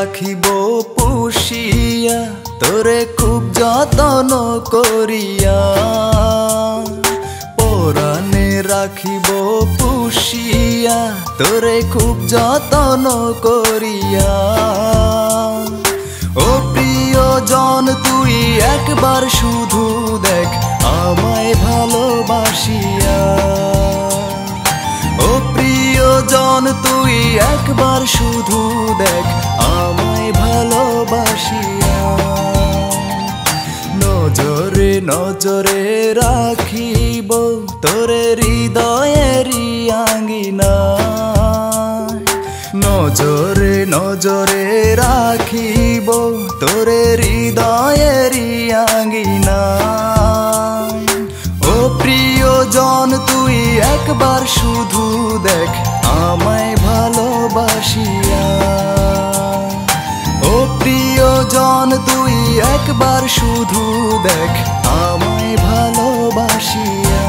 রাখিব পুষিয়া তোরে খুব যতন করিয়া পরাণে রাখিব পুষিয়া তোরে খুব যতন করিয়া ও প্রিয়জন তুই একবার শুধু দেখ আমায় ভালোবাসিয়া ও প্রিয়জন তুই একবার শুধু দেখ আমায় ভালোবাসিয়া নজরে নজরে রাখিব তোরে হৃদয়েরই আঙ্গিনা নজরে নজরে রাখিব তোরে হৃদয়েরই আঙ্গিনা ও প্রিয়জন তুই একবার শুধু দেখ আমায় ভালোবাসিয়া ও প্রিয়জন তুই একবার শুধু দেখ আমায় ভালোবাসিয়া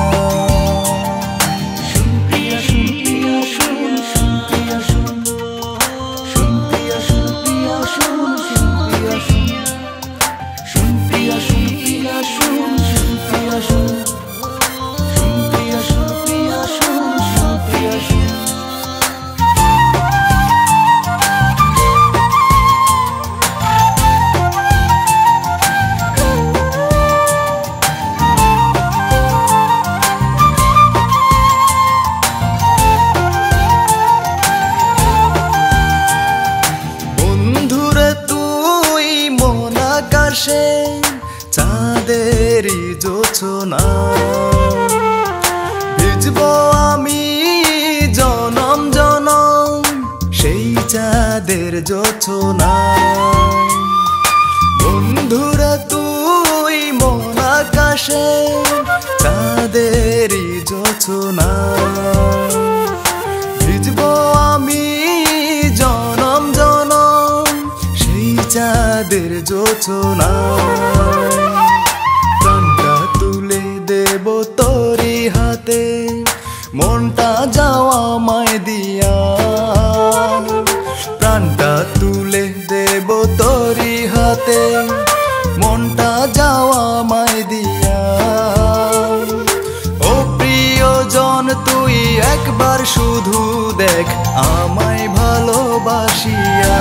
চাঁদেরই জোছনা ভিজব আমি জনম জনম সেই চাঁদের জোছনা বন্ধুরা তুই মন আকাশে চাঁদেরই জোছনা ভিজব আমি জনম জনম সেই চাঁদের জোছনা তোরি হাতে মনটা যাওয়া মায় দিয়া প্রাণটা তুলে দেব তোরি হাতে মনটা যাওয়া মায় দিয়া ও প্রিয়জন তুই একবার শুধু দেখ আমায় ভালোবাসিয়া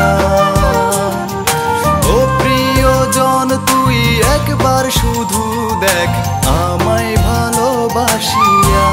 ও প্রিয়জন তুই একবার শুধু দেখ আমায় ভালোবাসিয়া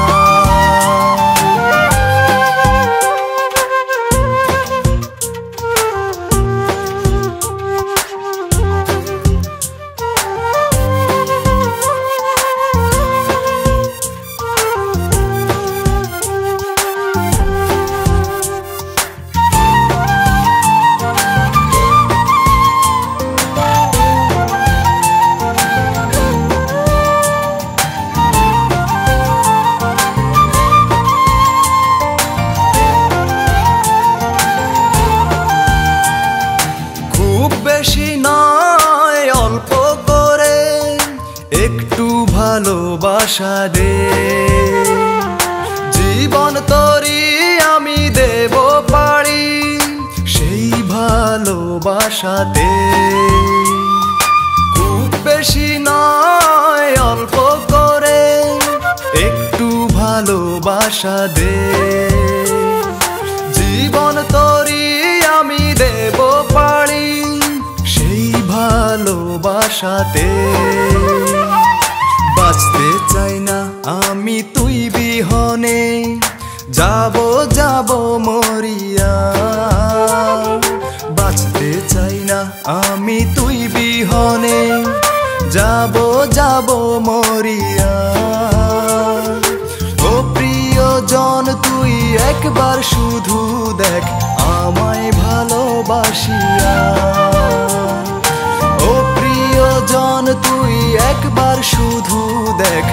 বেশি নয় অল্প করে একটু ভালোবাসা দে জীবন তোরি আমি দেব পারি সেই ভালোবাসাতে খুব বেশি নয় অল্প করে একটু ভালোবাসা দে জীবন তোরি আমি দেব পারি ভালোবাসাতে বাঁচতে চাই না আমি তুই বিহনে যাব যাব মরিয়া বাঁচতে চাই না আমি তুই বিহনে যাব যাব মরিয়া ও প্রিয়জন তুই একবার শুধু দেখ আমায় ভালোবাসিয়া ও প্রিয়জন তুই একবার শুধু দেখ